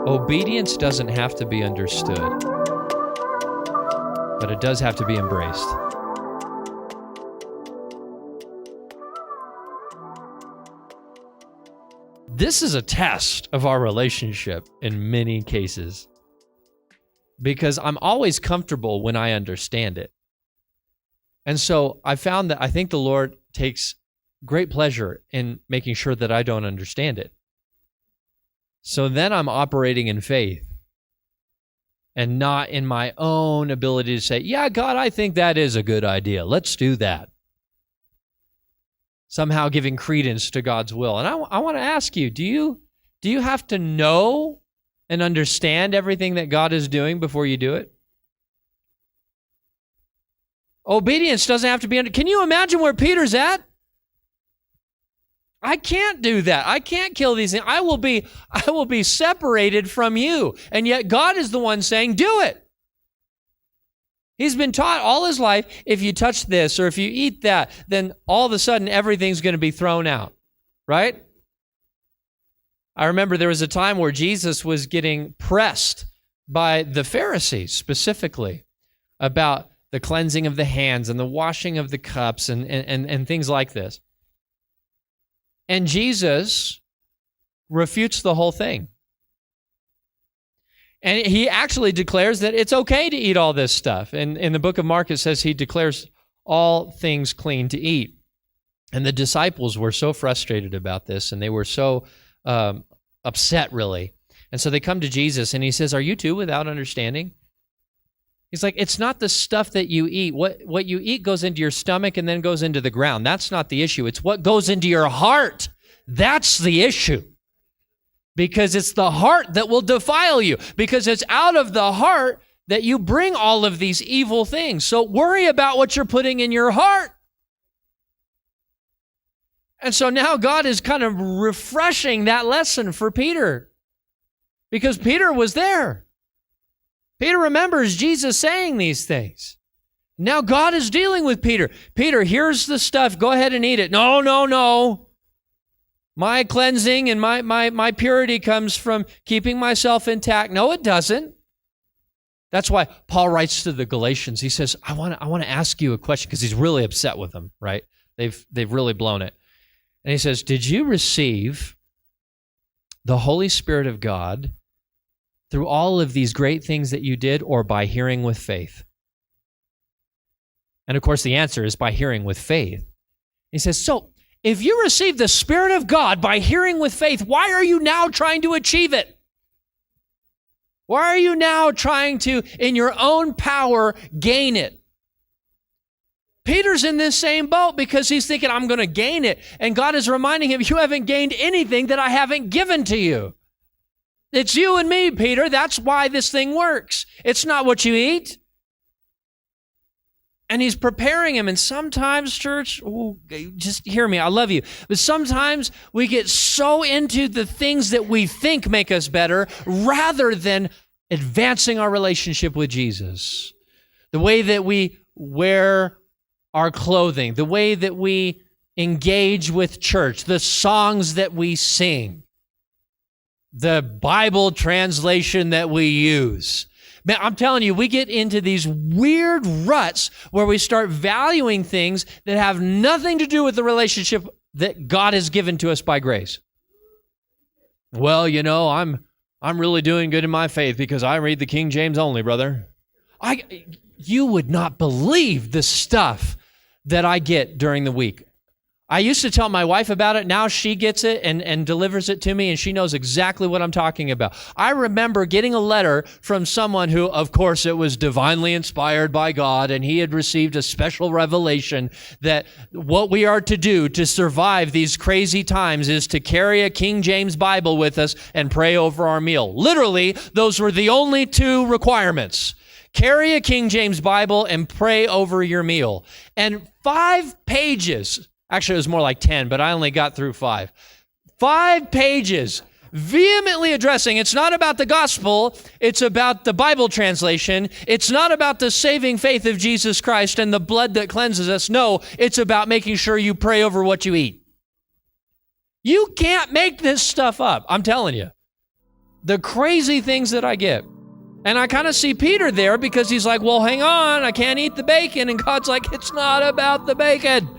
Obedience doesn't have to be understood, but it does have to be embraced. This is a test of our relationship in many cases, because I'm always comfortable when I understand it. And so I found that I think the Lord takes great pleasure in making sure that I don't understand it. So then I'm operating in faith and not in my own ability to say, yeah, God, I think that is a good idea. Let's do that. Somehow giving credence to God's will. And I want to ask you, do you have to know and understand everything that God is doing before you do it? Obedience doesn't have to be Can you imagine where Peter's at? I can't do that. I can't kill these things. I will be separated from you. And yet God is the one saying, do it. He's been taught all his life, if you touch this or if you eat that, then all of a sudden everything's going to be thrown out, right? I remember there was a time where Jesus was getting pressed by the Pharisees specifically about the cleansing of the hands and the washing of the cups and things like this. And Jesus refutes the whole thing. And he actually declares that it's okay to eat all this stuff. And in the book of Mark, it says he declares all things clean to eat. And the disciples were so frustrated about this, and they were so upset, really. And so they come to Jesus, and he says, are you too without understanding? He's like, it's not the stuff that you eat. What you eat goes into your stomach and then goes into the ground. That's not the issue. It's what goes into your heart. That's the issue. Because it's the heart that will defile you. Because it's out of the heart that you bring all of these evil things. So worry about what you're putting in your heart. And so now God is kind of refreshing that lesson for Peter. Because Peter was there. Peter remembers Jesus saying these things. Now God is dealing with Peter. Peter, here's the stuff. Go ahead and eat it. No. My cleansing and my purity comes from keeping myself intact. No, it doesn't. That's why Paul writes to the Galatians. He says, I want to ask you a question, because he's really upset with them, right? They've really blown it. And he says, did you receive the Holy Spirit of God through all of these great things that you did, or by hearing with faith? And of course, the answer is by hearing with faith. He says, so if you receive the Spirit of God by hearing with faith, why are you now trying to achieve it? Why are you now trying to, in your own power, gain it? Peter's in this same boat because he's thinking, I'm going to gain it. And God is reminding him, you haven't gained anything that I haven't given to you. It's you and me, Peter. That's why this thing works. It's not what you eat. And he's preparing him. And sometimes, church, just hear me, I love you. But sometimes we get so into the things that we think make us better rather than advancing our relationship with Jesus. The way that we wear our clothing, the way that we engage with church, the songs that we sing, the Bible translation that we use. Man, I'm telling you, we get into these weird ruts where we start valuing things that have nothing to do with the relationship that God has given to us by grace. Well, you know, I'm really doing good in my faith because I read the King James only, brother. You would not believe the stuff that I get during the week. I used to tell my wife about it. Now she gets it and delivers it to me, and she knows exactly what I'm talking about. I remember getting a letter from someone who, of course, it was divinely inspired by God, and he had received a special revelation that what we are to do to survive these crazy times is to carry a King James Bible with us and pray over our meal. Literally, those were the only two requirements. Carry a King James Bible and pray over your meal. And 5 pages, actually it was more like 10, but I only got through 5. 5 pages vehemently addressing, it's not about the gospel, it's about the Bible translation. It's not about the saving faith of Jesus Christ and the blood that cleanses us. No, it's about making sure you pray over what you eat. You can't make this stuff up, I'm telling you. the crazy things that I get. And I kind of see Peter there because he's like, well, hang on, I can't eat the bacon. And God's like, it's not about the bacon.